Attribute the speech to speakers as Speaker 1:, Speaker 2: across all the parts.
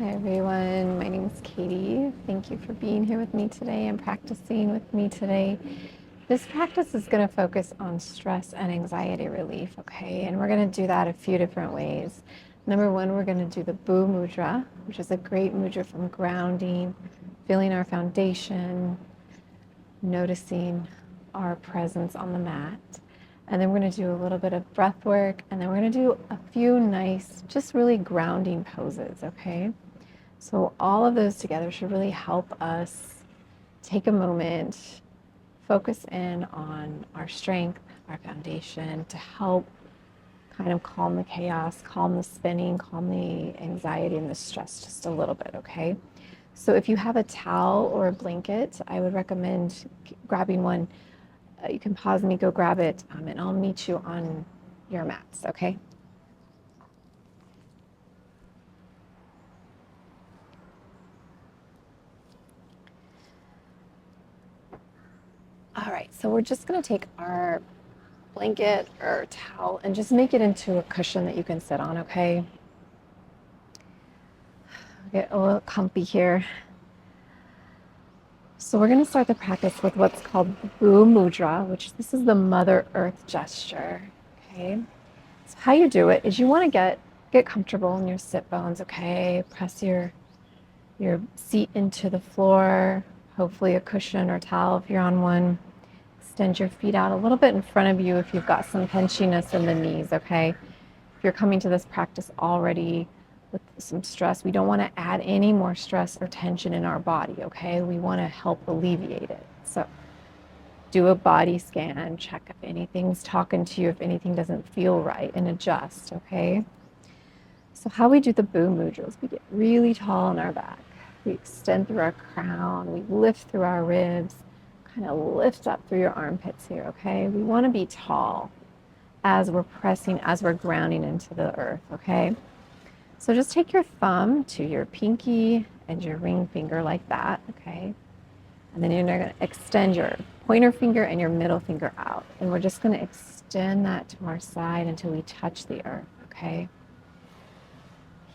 Speaker 1: Hi everyone, my name is Katie. Thank you for being here with me today and practicing with me today. This practice is going to focus on stress and anxiety relief, okay? And we're going to do that a few different ways. Number one, we're going to do the Boo Mudra, which is a great mudra from grounding, feeling our foundation, noticing our presence on the mat. And then we're going to do a little bit of breath work, and then we're going to do a few nice, just really grounding poses, okay? So all of those together should really help us take a moment, focus in on our strength, our foundation, to help kind of calm the chaos, calm the spinning, calm the anxiety and the stress just a little bit, okay? So if you have a towel or a blanket, I would recommend grabbing one. You can pause me, go grab it, and I'll meet you on your mats, okay? All right, so we're just gonna take our blanket or towel and just make it into a cushion that you can sit on, okay? Get a little comfy here. So we're going to start the practice with what's called Boo Mudra, which this is the Mother Earth gesture, okay? So how you do it is you want to get comfortable in your sit bones, okay? Press your seat into the floor, hopefully a cushion or towel if you're on one. Extend your feet out a little bit in front of you if you've got some pinchiness in the knees, okay? If you're coming to this practice already with some stress, we don't want to add any more stress or tension in our body, okay? We want to help alleviate it. So do a body scan, check if anything's talking to you, if anything doesn't feel right, and adjust, okay? So how we do the Boo Mudra is we get really tall on our back. We extend through our crown, we lift through our ribs, kind of lift up through your armpits here, okay? We want to be tall as we're pressing, as we're grounding into the earth, okay? So just take your thumb to your pinky and your ring finger like that, okay? And then you're gonna extend your pointer finger and your middle finger out. And we're just gonna extend that to our side until we touch the earth, okay?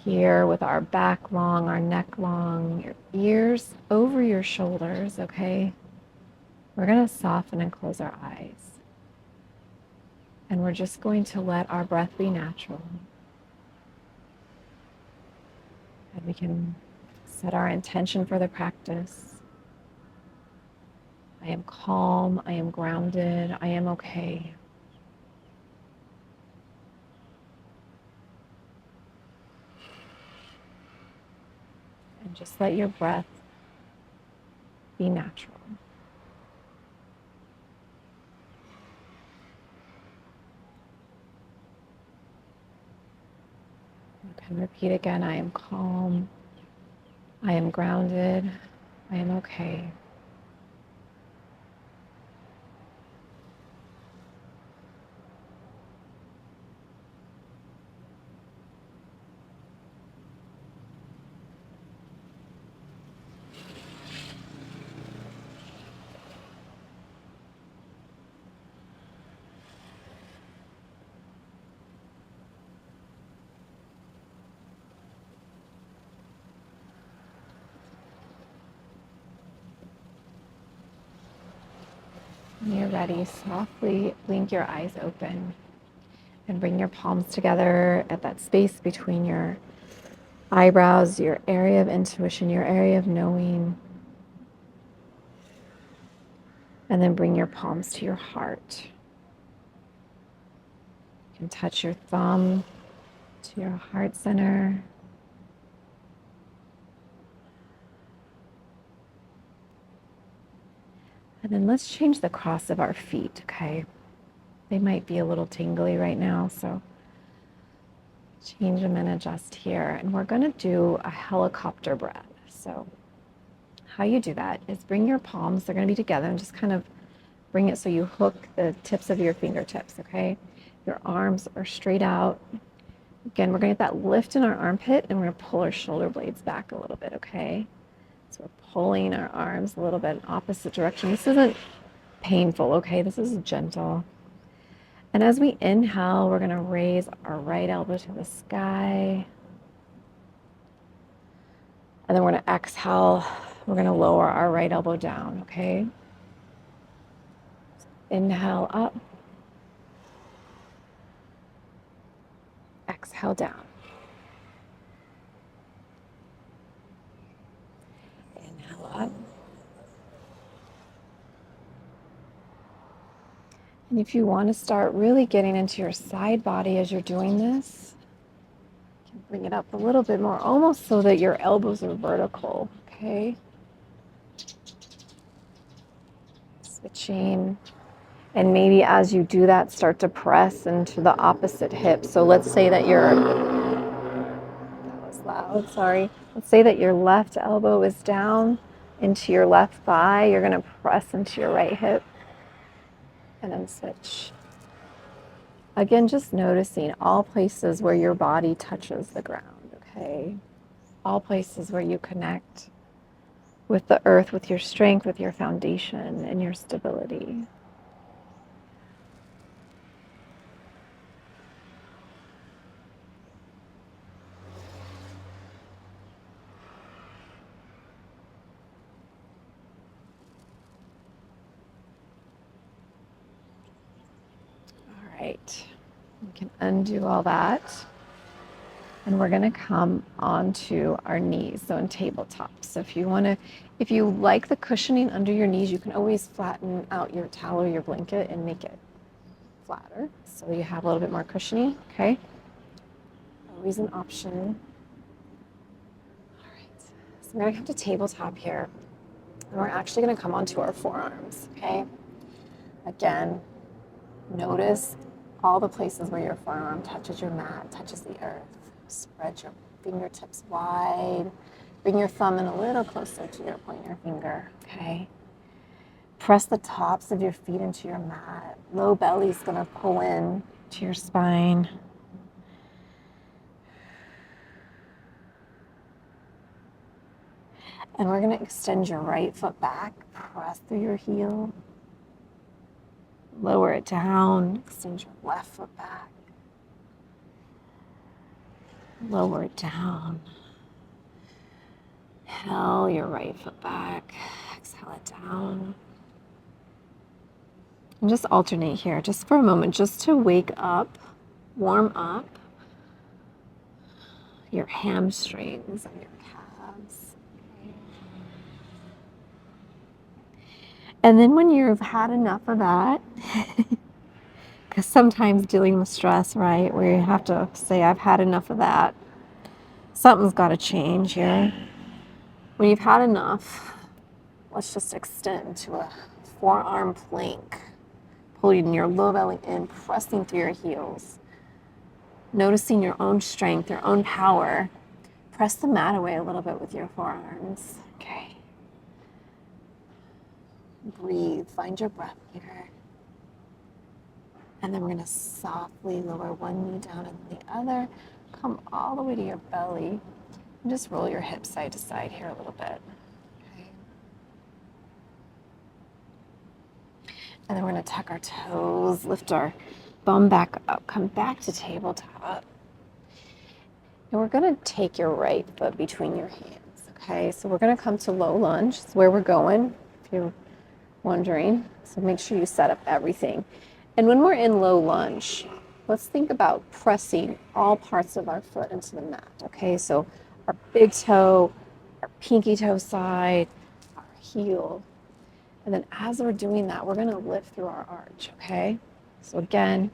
Speaker 1: Here with our back long, our neck long, your ears over your shoulders, okay? We're gonna soften and close our eyes. And we're just going to let our breath be natural. And we can set our intention for the practice. I am calm, I am grounded, I am okay. And just let your breath be natural. You can repeat again, I am calm, I am grounded, I am okay. When you're ready, softly blink your eyes open and bring your palms together at that space between your eyebrows, your area of intuition, your area of knowing. And then bring your palms to your heart. You can touch your thumb to your heart center. And then let's change the cross of our feet, okay? They might be a little tingly right now, so change them and adjust here. And we're gonna do a helicopter breath. So how you do that is bring your palms, they're gonna be together, and just kind of bring it so you hook the tips of your fingertips, okay? Your arms are straight out. Again, we're gonna get that lift in our armpit, and we're gonna pull our shoulder blades back a little bit, okay? So we're pulling our arms a little bit in opposite direction. This isn't painful, okay? This is gentle. And as we inhale, we're going to raise our right elbow to the sky. And then we're going to exhale. We're going to lower our right elbow down, okay? Inhale up. Exhale down. Inhale up. And if you want to start really getting into your side body as you're doing this, you can bring it up a little bit more, almost so that your elbows are vertical, okay? Switching. And maybe as you do that, start to press into the opposite hip. So let's say that that was loud, sorry. Let's say that your left elbow is down into your left thigh. You're going to press into your right hip and then switch. Again, just noticing all places where your body touches the ground, okay? All places where you connect with the earth, with your strength, with your foundation, and your stability. All right, we can undo all that. And we're gonna come onto our knees, so in tabletop. So if you like the cushioning under your knees, you can always flatten out your towel or your blanket and make it flatter. So you have a little bit more cushioning, okay? Always an option. All right, so we're gonna come to tabletop here. And we're actually gonna come onto our forearms, okay? Again, notice all the places where your forearm touches your mat, touches the earth. Spread your fingertips wide. Bring your thumb in a little closer to your pointer finger, okay? Press the tops of your feet into your mat. Low belly's gonna pull in to your spine. And we're gonna extend your right foot back. Press through your heel. Lower it down. Extend your left foot back. Lower it down. Inhale your right foot back. Exhale it down. And just alternate here, just for a moment, just to wake up, warm up your hamstrings and your calves. Okay. And then when you've had enough of that, because sometimes dealing with stress, right, where you have to say, I've had enough of that. Something's got to change here. When you've had enough, let's just extend to a forearm plank. Pulling your low belly in, pressing through your heels. Noticing your own strength, your own power. Press the mat away a little bit with your forearms. Okay. Breathe, find your breath here. And then we're gonna softly lower one knee down and the other. Come all the way to your belly. And just roll your hips side to side here a little bit. Okay. And then we're gonna tuck our toes, lift our bum back up, come back to tabletop. And we're gonna take your right foot between your hands, okay? So we're gonna come to low lunge. It's where we're going, if you're wondering. So make sure you set up everything. And when we're in low lunge, let's think about pressing all parts of our foot into the mat, okay? So our big toe, our pinky toe side, our heel. And then as we're doing that, we're gonna lift through our arch, okay? So again,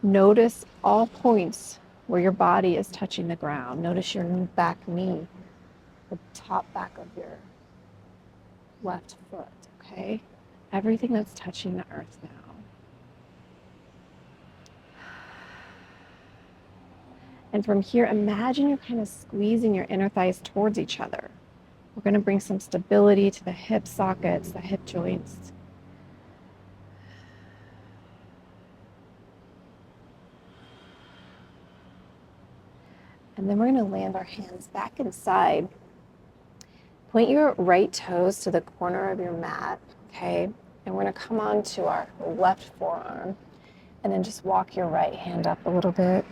Speaker 1: notice all points where your body is touching the ground. Notice your back knee, the top back of your left foot, okay? Everything that's touching the earth now. And from here, imagine you're kind of squeezing your inner thighs towards each other. We're going to bring some stability to the hip sockets, the hip joints. And then we're going to land our hands back inside. Point your right toes to the corner of your mat, okay? And we're going to come onto our left forearm and then just walk your right hand up a little bit.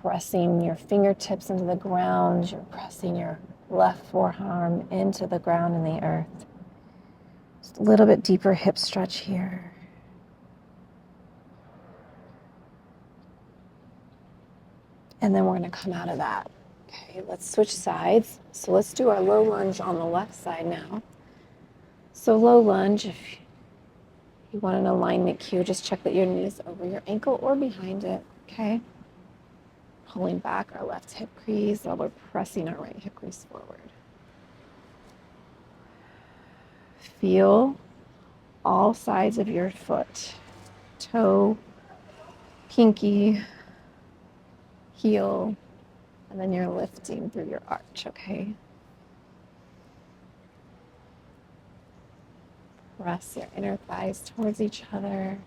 Speaker 1: pressing your fingertips into the ground. You're pressing your left forearm into the ground and the earth. Just a little bit deeper hip stretch here. And then we're going to come out of that. Okay, let's switch sides. So let's do our low lunge on the left side now. So low lunge, if you want an alignment cue, just check that your knee is over your ankle or behind it, okay? Pulling back our left hip crease while we're pressing our right hip crease forward. Feel all sides of your foot, toe, pinky, heel, and then you're lifting through your arch, okay? Press your inner thighs towards each other.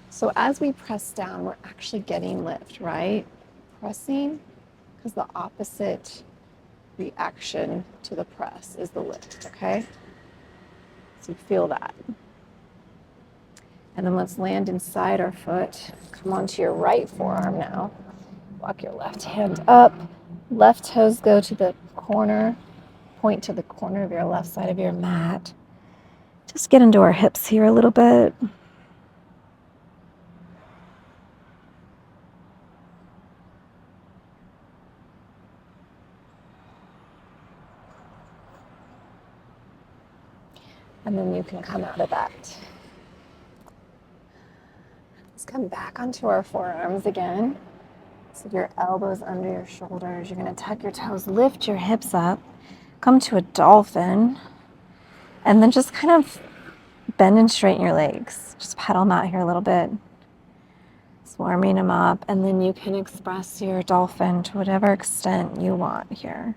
Speaker 1: So as we press down, we're actually getting lift, right? Pressing, because the opposite reaction to the press is the lift, okay? So feel that. And then let's land inside our foot. Come onto your right forearm now. Walk your left hand up. Left toes go to the corner. Point to the corner of your left side of your mat. Just get into our hips here a little bit. And then you can come out of that. Let's come back onto our forearms again. So your elbows under your shoulders. You're going to tuck your toes, lift your hips up, come to a dolphin, and then just kind of bend and straighten your legs. Just pedal them out here a little bit. Just warming them up, and then you can express your dolphin to whatever extent you want here.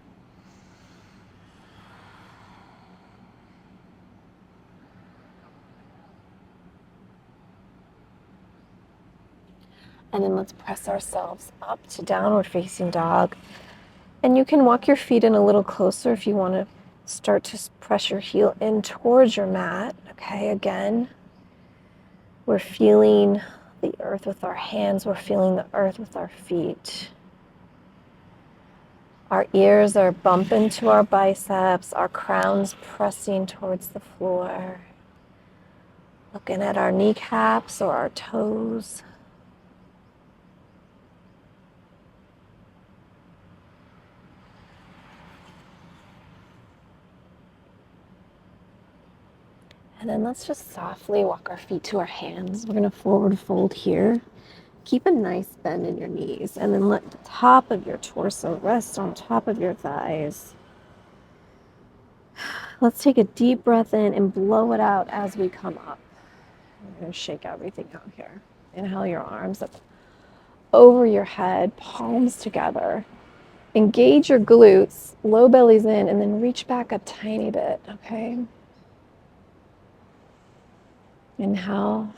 Speaker 1: And then let's press ourselves up to downward facing dog. And you can walk your feet in a little closer if you want to start to press your heel in towards your mat. Okay, again, we're feeling the earth with our hands. We're feeling the earth with our feet. Our ears are bumping to our biceps, our crowns pressing towards the floor. Looking at our kneecaps or our toes. And then let's just softly walk our feet to our hands. We're going to forward fold here. Keep a nice bend in your knees, and then let the top of your torso rest on top of your thighs. Let's take a deep breath in and blow it out as we come up. We're going to shake everything out here. Inhale your arms up over your head, palms together. Engage your glutes, low bellies in, and then reach back a tiny bit, okay? Inhale.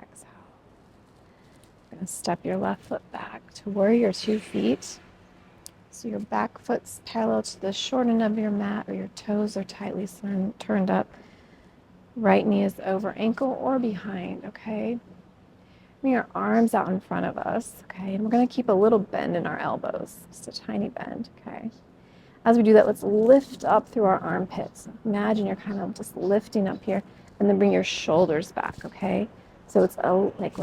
Speaker 1: Exhale. You're going to step your left foot back to warrior 2 feet. So your back foot's parallel to the short end of your mat, or your toes are tightly turned up. Right knee is over ankle or behind, okay? Bring your arms out in front of us, okay? And we're going to keep a little bend in our elbows, just a tiny bend, okay? As we do that, let's lift up through our armpits. Imagine you're kind of just lifting up here, and then bring your shoulders back, okay? So it's like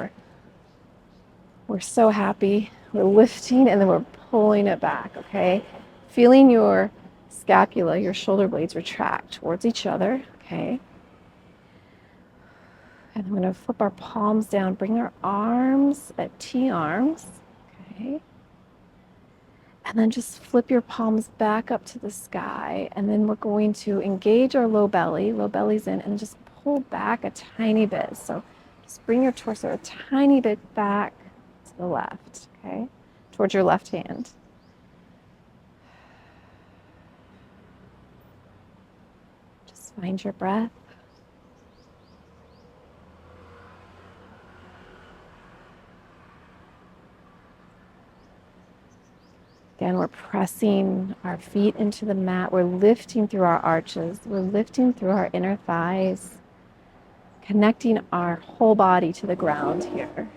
Speaker 1: we're so happy. We're lifting, and then we're pulling it back, okay? Feeling your scapula, your shoulder blades retract towards each other, okay? And I'm going to flip our palms down, bring our arms at T-arms, okay? And then just flip your palms back up to the sky. And then we're going to engage our low belly's in, and just pull back a tiny bit. So just bring your torso a tiny bit back to the left, okay? Towards your left hand. Just find your breath. Again, we're pressing our feet into the mat. We're lifting through our arches. We're lifting through our inner thighs, connecting our whole body to the ground here.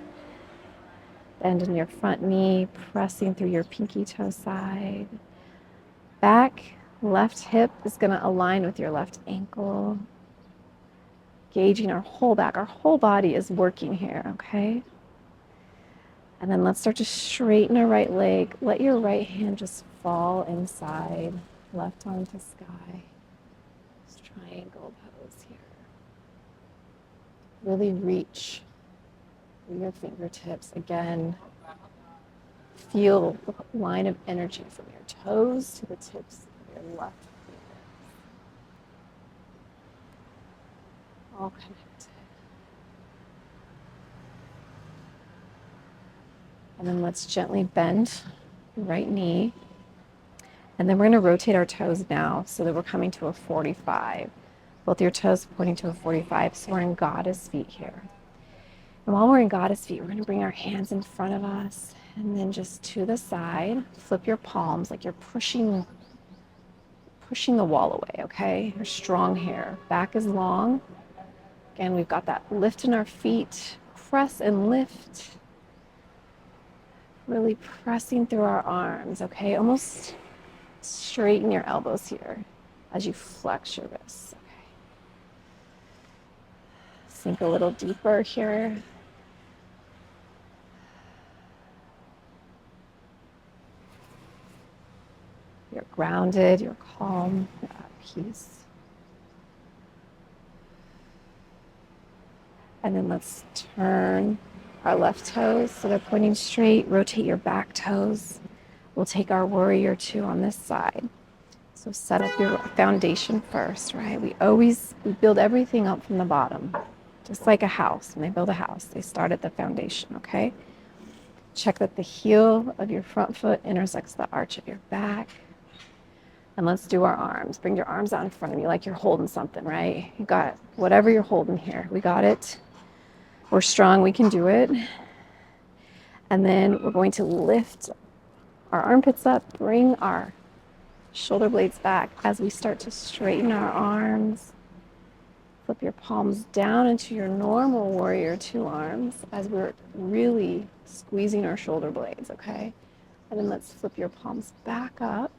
Speaker 1: Bend in your front knee, pressing through your pinky toe side. Back, left hip is going to align with your left ankle. Gauging our whole back. Our whole body is working here, okay? And then let's start to straighten our right leg. Let your right hand just fall inside, left arm to sky. Just triangle pose here. Really reach through your fingertips. Again, feel the line of energy from your toes to the tips of your left finger. All connected. And then let's gently bend the right knee. And then we're going to rotate our toes now so that we're coming to a 45. Both your toes pointing to a 45. So we're in goddess feet here. And while we're in goddess feet, we're going to bring our hands in front of us and then just to the side. Flip your palms like you're pushing the wall away, okay? You're strong here. Back is long. Again, we've got that lift in our feet. Press and lift. Really pressing through our arms, okay? Almost straighten your elbows here as you flex your wrists, okay? Sink a little deeper here. You're grounded, you're calm, you're at peace. And then let's turn our left toes so they're pointing straight. Rotate your back toes. We'll take our warrior two on this side. So set up your foundation first, right? We build everything up from the bottom, just like a house. When they build a house, they start at the foundation, okay? Check that the heel of your front foot intersects the arch of your back. And let's do our arms. Bring your arms out in front of you like you're holding something, right? You got whatever you're holding here. We got it. We're strong, we can do it. And then we're going to lift our armpits up, bring our shoulder blades back as we start to straighten our arms. Flip your palms down into your normal warrior two arms as we're really squeezing our shoulder blades, okay? And then let's flip your palms back up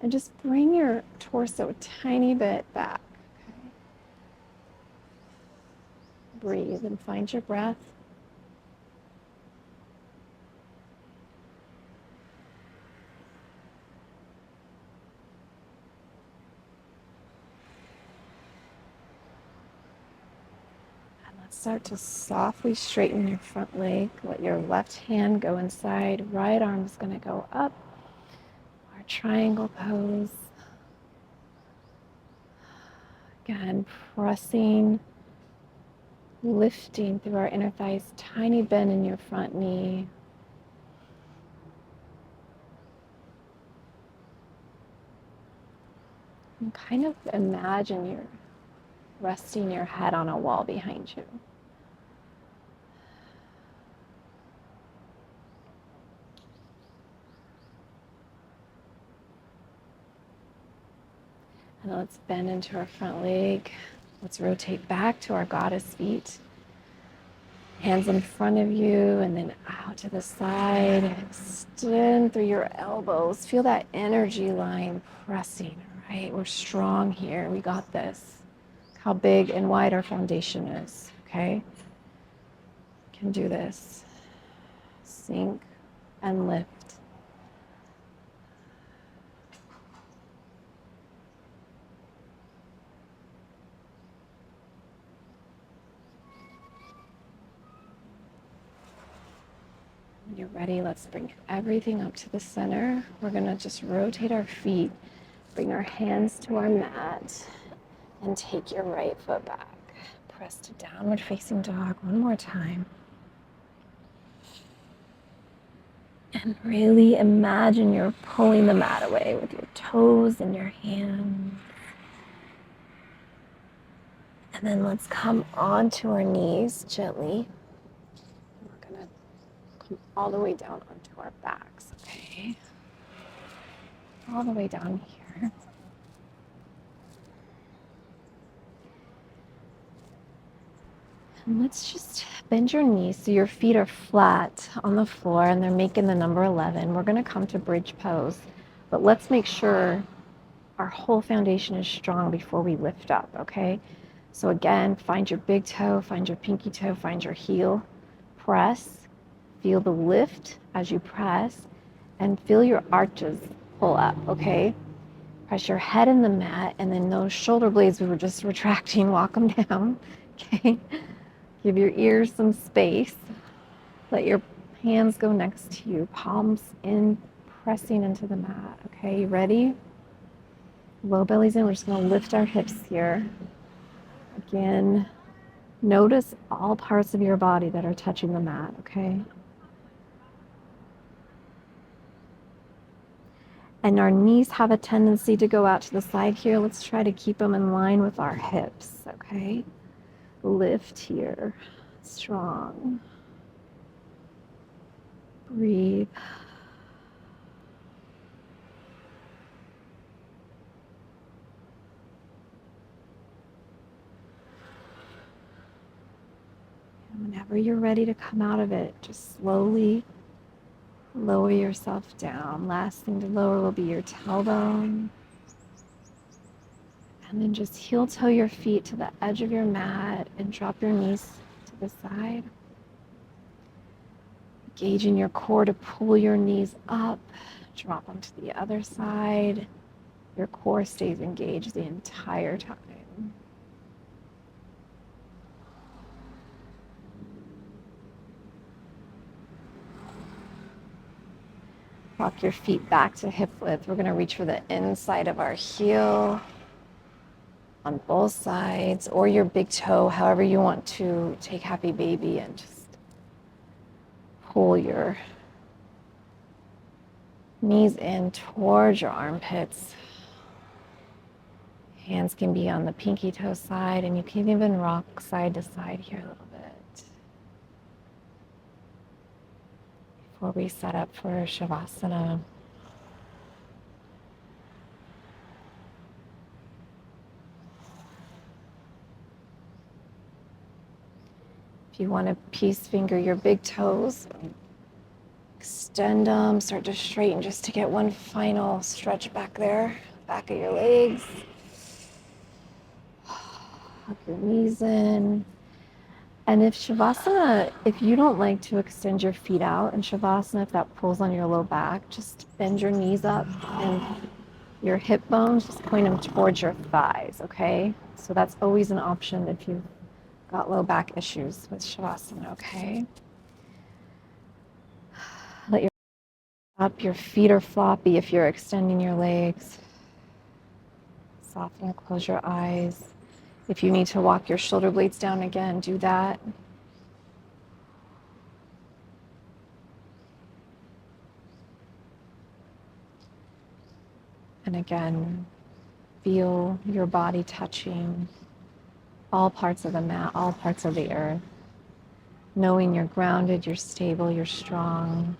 Speaker 1: and just bring your torso a tiny bit back, okay? Breathe and find your breath. Start to softly straighten your front leg. Let your left hand go inside. Right arm is going to go up. Our triangle pose. Again, pressing, lifting through our inner thighs. Tiny bend in your front knee. And kind of imagine you're resting your head on a wall behind you. And let's bend into our front leg. Let's rotate back to our goddess feet. Hands in front of you and then out to the side. Extend through your elbows. Feel that energy line pressing, right? We're strong here. We got this. Look how big and wide our foundation is, okay? Can do this. Sink and lift. When you're ready, let's bring everything up to the center. We're gonna just rotate our feet, bring our hands to our mat, and take your right foot back. Press to downward facing dog one more time. And really imagine you're pulling the mat away with your toes and your hands. And then let's come onto our knees gently. We're gonna come all the way down onto our backs, okay? all the way down here. And let's just bend your knees so your feet are flat on the floor and they're making the number 11. We're going to come to bridge pose, but let's make sure our whole foundation is strong before we lift up, okay? So again, find your big toe, find your pinky toe, find your heel, press, feel the lift as you press, and feel your arches pull up, okay? Press your head in the mat, and then those shoulder blades we were just retracting, walk them down, okay? Give your ears some space. Let your hands go next to you, palms in, pressing into the mat, okay? You ready? Low belly's in. We're just going to lift our hips here. Again, notice all parts of your body that are touching the mat, okay? And our knees have a tendency to go out to the side here. Let's try to keep them in line with our hips, okay? Lift here, strong. Breathe. And whenever you're ready to come out of it, just slowly lower yourself down. Last thing to lower will be your tailbone. And then just heel toe your feet to the edge of your mat and drop your knees to the side. Engage in your core to pull your knees up, drop them to the other side. Your core stays engaged the entire time. Walk your feet back to hip width. We're going to reach for the inside of our heel on both sides, or your big toe, however you want to take happy baby, and just pull your knees in towards your armpits. Hands can be on the pinky toe side, and you can even rock side to side here a little bit before we set up for Shavasana. If you want to peace finger your big toes, extend them, start to straighten just to get one final stretch back there, back of your legs. Hug your knees in. And if Shavasana, if you don't like to extend your feet out in Shavasana, if that pulls on your low back, just bend your knees up and your hip bones, just point them towards your thighs, okay? So that's always an option if you've got low back issues with Shavasana, okay? Let your up, your feet are floppy if you're extending your legs. Soften, close your eyes. If you need to walk your shoulder blades down again, do that. And again, feel your body touching all parts of the mat, all parts of the earth. Knowing you're grounded, you're stable, you're strong.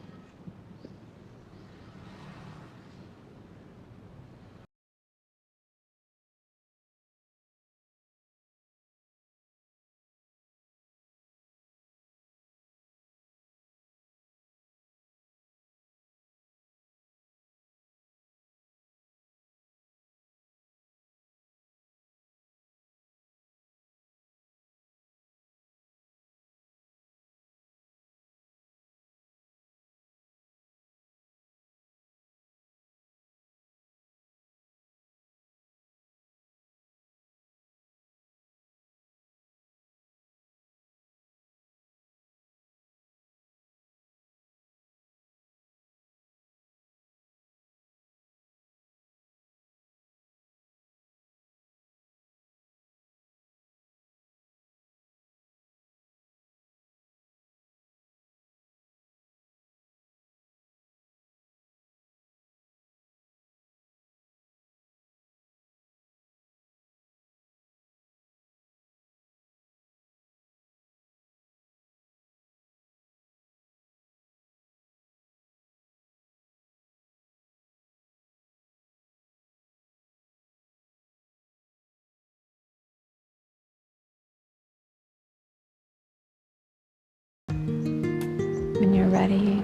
Speaker 1: When you're ready,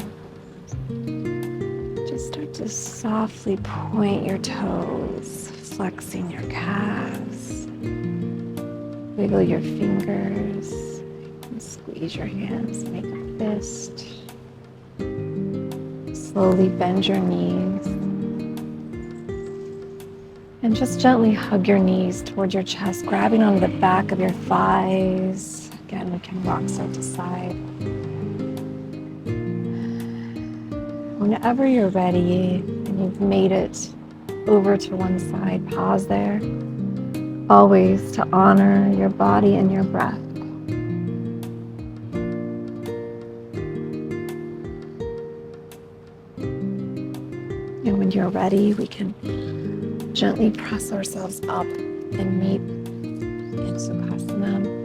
Speaker 1: just start to softly point your toes, flexing your calves. Wiggle your fingers and squeeze your hands, make a fist. Slowly bend your knees and just gently hug your knees towards your chest, grabbing onto the back of your thighs. Again, we can rock side to side. Whenever you're ready and you've made it over to one side, pause there. Always to honor your body and your breath. And when you're ready, we can gently press ourselves up and meet in Sukhasana.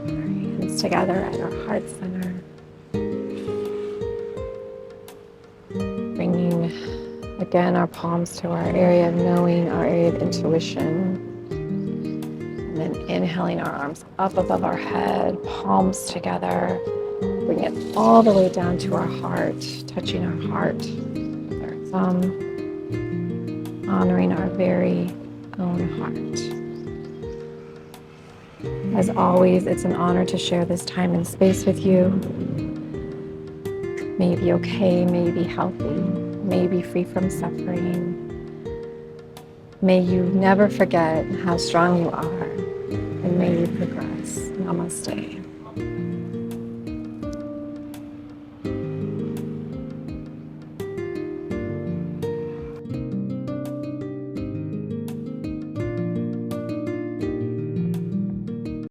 Speaker 1: Our hands together at our heart center. Bringing again our palms to our area of knowing, our area of intuition. And then inhaling our arms up above our head, palms together. Bring it all the way down to our heart, touching our heart with our thumb, honoring our very own heart. As always, it's an honor to share this time and space with you. May you be okay, may you be healthy, may you be free from suffering. May you never forget how strong you are, and may you progress. Namaste.